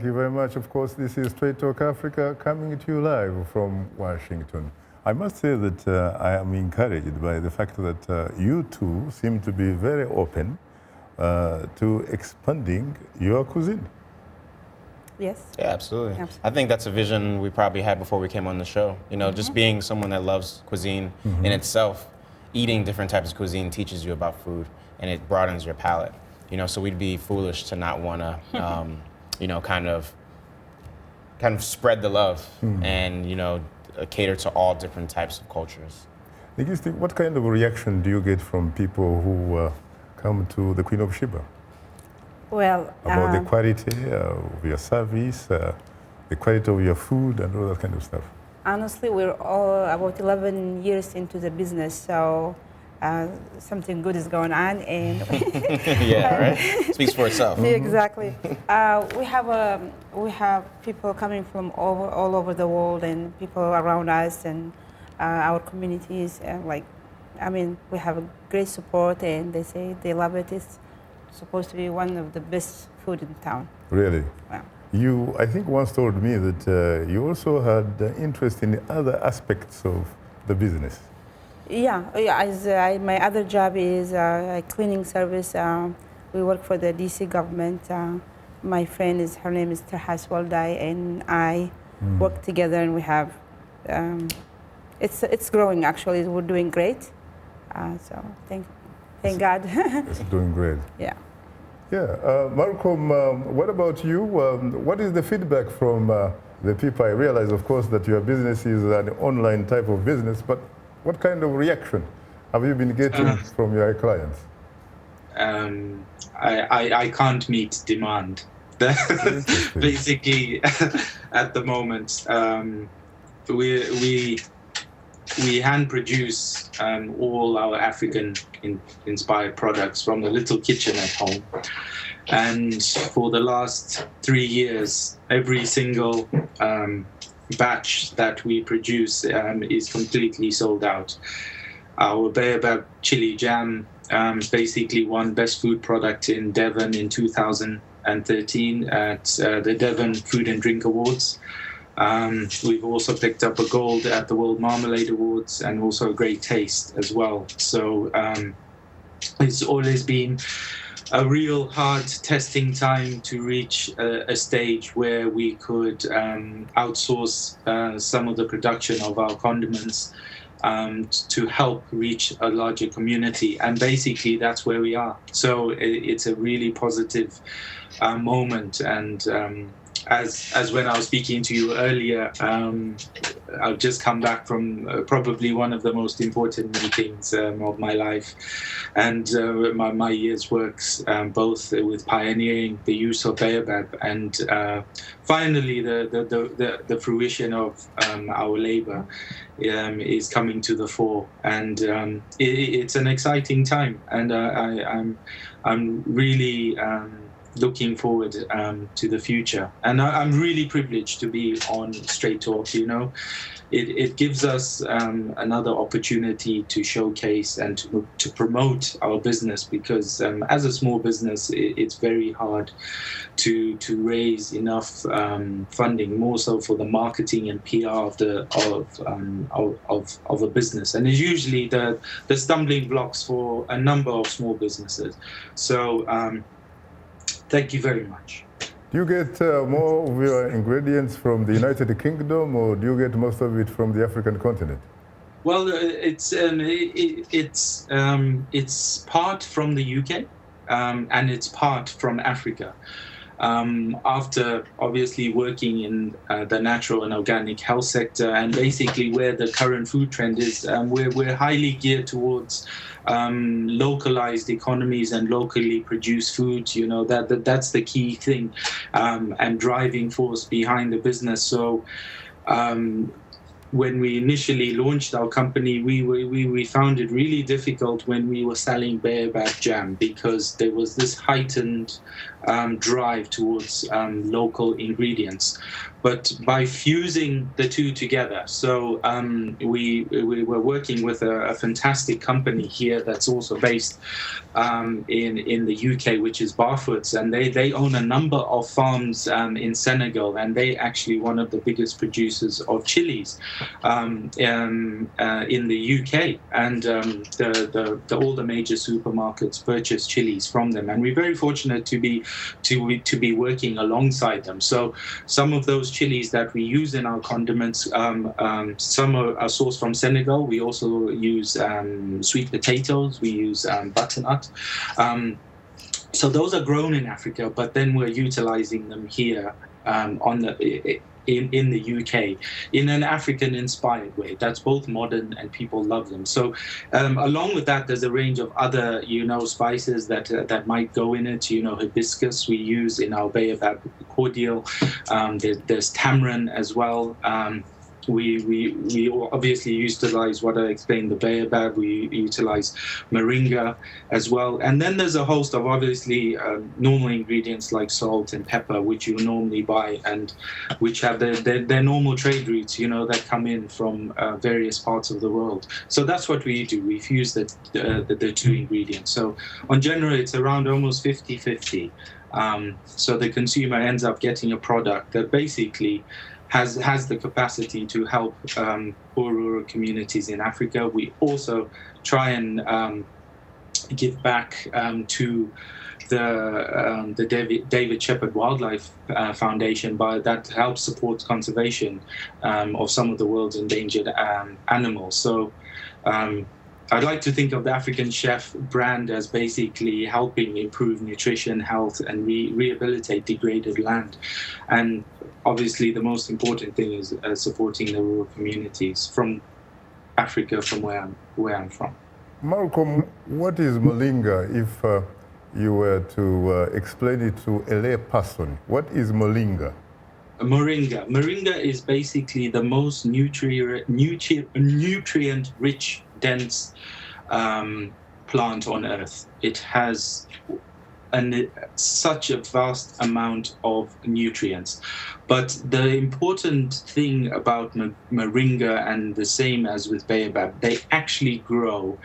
Thank you very much. Of course, this is Straight Talk Africa coming to you live from Washington. I must say that I am encouraged by the fact that you two seem to be very open to expanding your cuisine. Yes. Yeah, absolutely. Absolutely. I think that's a vision we probably had before we came on the show. You know, just being someone that loves cuisine in itself, eating different types of cuisine teaches you about food and it broadens your palate. You know, so we'd be foolish to not want to, you know, kind of spread the love and, you know, cater to all different types of cultures. Nigisti, what kind of reaction do you get from people who come to the Queen of Sheba? Well, About the quality of your service, the quality of your food, and all that kind of stuff. honestly, we're all about 11 years into the business, so something good is going on, and Yeah, right? Speaks for itself. exactly. We have people coming from all over the world, and people around us, and our communities. We have a great support, and they say they love it. It's supposed to be one of the best food in town. Really? Wow. You, I think, once told me that you also had interest in other aspects of the business. Yeah. My other job is a cleaning service. We work for the DC government. My friend her name is Terhas Waldai, and I work together, and we have. It's growing actually. We're doing great. So thank God. It's doing great. Yeah. Yeah. Malcolm, what about you? What is the feedback from the people? I realize, of course, that your business is an online type of business, but what kind of reaction have you been getting from your clients? I can't meet demand. Basically, at the moment, we hand produce all our African inspired products from the little kitchen at home. And for the last 3 years, every single batch that we produce is completely sold out. Our baobab chili jam basically won Best Food Product in Devon in 2013 at the Devon Food and Drink Awards. We've also picked up a gold at the World Marmalade Awards and also a great taste as well. So it's always been a real hard testing time to reach a stage where we could outsource some of the production of our condiments to help reach a larger community. And basically that's where we are. So it's a really positive moment. And as when I was speaking to you earlier, I've just come back from probably one of the most important meetings of my life, and my year's works, both with pioneering the use of baobab and finally the fruition of our labor is coming to the fore, and it's an exciting time, and I'm really looking forward to the future, and I'm really privileged to be on Straight Talk. You know, it gives us another opportunity to showcase and to promote our business, because as a small business, it's very hard to raise enough funding, more so for the marketing and PR of a business, and it's usually the stumbling blocks for a number of small businesses. So. Thank you very much. Do you get more of your ingredients from the United Kingdom, or do you get most of it from the African continent? Well, it's part from the UK, and it's part from Africa. After obviously working in the natural and organic health sector, and basically where the current food trend is, we're highly geared towards localized economies and locally produced food. You know, that's the key thing and driving force behind the business. So when we initially launched our company, we found it really difficult when we were selling baobab jam, because there was this heightened drive towards local ingredients. But by fusing the two together, so we were working with a fantastic company here that's also based in the UK, which is Barfoot's, and they own a number of farms in Senegal, and they actually one of the biggest producers of chilies in the UK, and all the major supermarkets purchase chilies from them, and we're very fortunate to be working alongside them. So some of those chilies that we use in our condiments, some are sourced from Senegal. We also use sweet potatoes. We use butternut. So those are grown in Africa, but then we're utilizing them here in the UK in an African-inspired way. That's both modern and people love them. So along with that, there's a range of other, spices that might go in it. Hibiscus we use in our baobab cordial. There's tamarind as well. We obviously utilize what I explained, the baobab. We utilize moringa as well. And then there's a host of obviously normal ingredients like salt and pepper, which you normally buy and which have their normal trade routes, that come in from various parts of the world. So that's what we do. We fuse the two ingredients. So on general, it's around almost 50-50. So the consumer ends up getting a product that basically has the capacity to help poor rural communities in Africa. We also try and give back to the David Shepherd Wildlife Foundation, that helps support conservation of some of the world's endangered animals. So I'd like to think of the African Chef brand as basically helping improve nutrition, health, and rehabilitate degraded land. And obviously, the most important thing is supporting the rural communities from Africa, from where I'm from. Malcolm, what is moringa? If you were to explain it to a lay person, what is moringa? Moringa is basically the most nutrient-rich, dense plant on earth. It has such a vast amount of nutrients. But the important thing about moringa, and the same as with baobab, they actually grow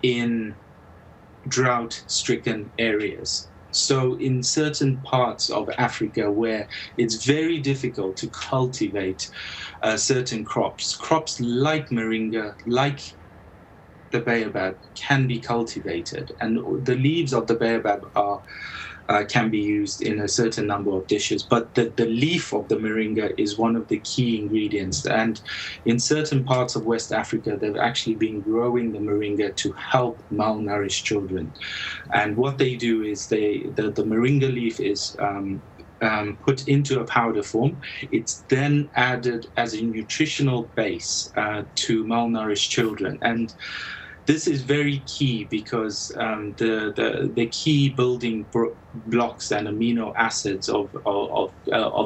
in drought-stricken areas. So in certain parts of Africa where it's very difficult to cultivate certain crops like moringa, like the baobab, can be cultivated, and the leaves of the baobab can be used in a certain number of dishes, but the leaf of the moringa is one of the key ingredients. And in certain parts of West Africa, they've actually been growing the moringa to help malnourished children. And what they do is the moringa leaf is put into a powder form. It's then added as a nutritional base to malnourished children. And this is very key because the key building blocks and amino acids of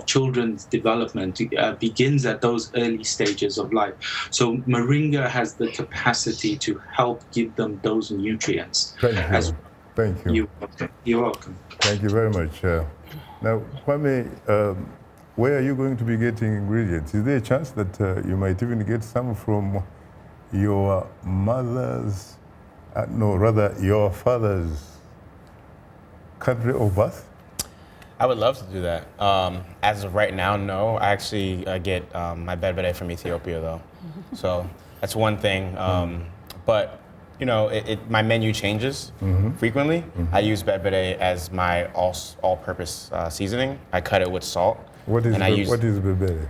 children's development begins at those early stages of life. So moringa has the capacity to help give them those nutrients. Thank you. You're welcome. Thank you very much. Now, Kwame, where are you going to be getting ingredients? Is there a chance that you might even get some from your mother's, your father's country of birth? I would love to do that. As of right now, no. I actually get my berbere from Ethiopia, though. So that's one thing. But, my menu changes frequently. I use berbere as my all-purpose seasoning. I cut it with salt. What is berbere?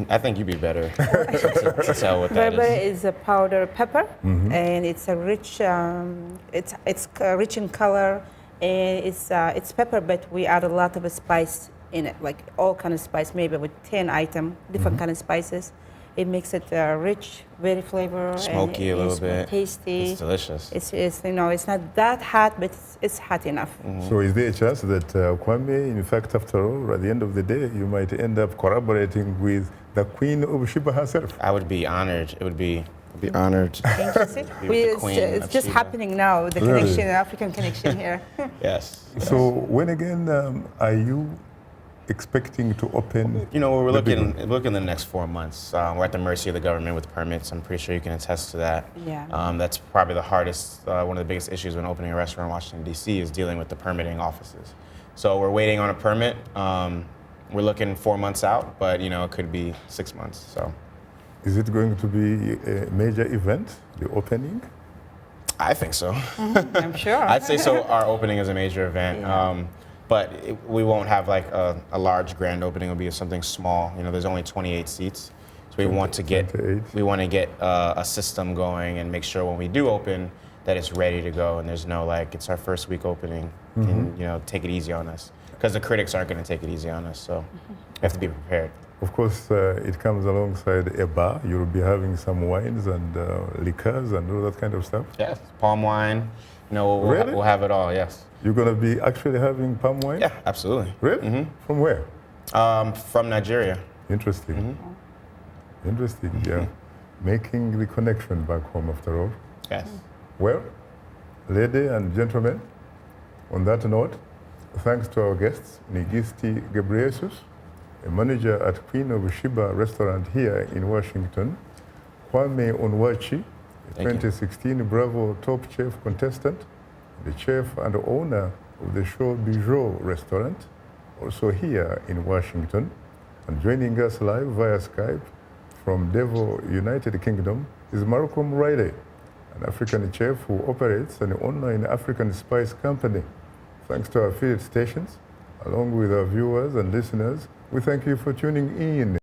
I think you'd be better to tell what that Berbere is a powder pepper, and it's a rich. It's rich in color, and it's pepper, but we add a lot of spice in it, like all kind of spice, maybe with 10 items, different kind of spices, It makes it rich, very flavor, Smoky and a little it's bit. tasty. It's delicious. It's it's not that hot, but it's hot enough. So is there a chance that Kwame, in fact, after all, at the end of the day, you might end up collaborating with the Queen of Sheba herself? I would be honored. It would be honored. Interesting. Be with the Queen It's of just Sheba. happening now, the Really? connection, African connection here. Yes. So when again are you expecting to open? You know, we're the big looking one? in the next 4 months. We're at the mercy of the government with permits. I'm pretty sure you can attest to that. Yeah. That's probably the hardest, one of the biggest issues when opening a restaurant in Washington, D.C. is dealing with the permitting offices. So we're waiting on a permit. We're looking 4 months out, but you know, it could be 6 months. So Is it going to be a major event, the opening? I think so. I'm sure. I'd say so. Our opening is a major event. Yeah. But we won't have like a large grand opening. It'll be something small. You know, there's only 28 seats, so we want to get 28. A system going and make sure when we do open that it's ready to go and there's no like it's our first week opening and you know take it easy on us because the critics aren't going to take it easy on us. So we have to be prepared. Of course, it comes alongside a bar. You'll be having some wines and liquors and all that kind of stuff. Yes, palm wine. You know, Really? we'll have it all. Yes. You're going to be actually having palm wine? Yeah, absolutely. Really? From where? From Nigeria. Interesting. Interesting, yeah. Making the connection back home after all. Yes. Well, ladies and gentlemen, on that note, thanks to our guests, Nigisti Gebreyesus, a manager at Queen of Sheba restaurant here in Washington, Kwame Onwuachi, a Thank you. 2016 Bravo Top Chef contestant, the chef and owner of the show Bijou restaurant, also here in Washington, and joining us live via Skype from Devon, United Kingdom, is Malcolm Riley, an African chef who operates an online African spice company. Thanks to our affiliate stations, along with our viewers and listeners, we thank you for tuning in.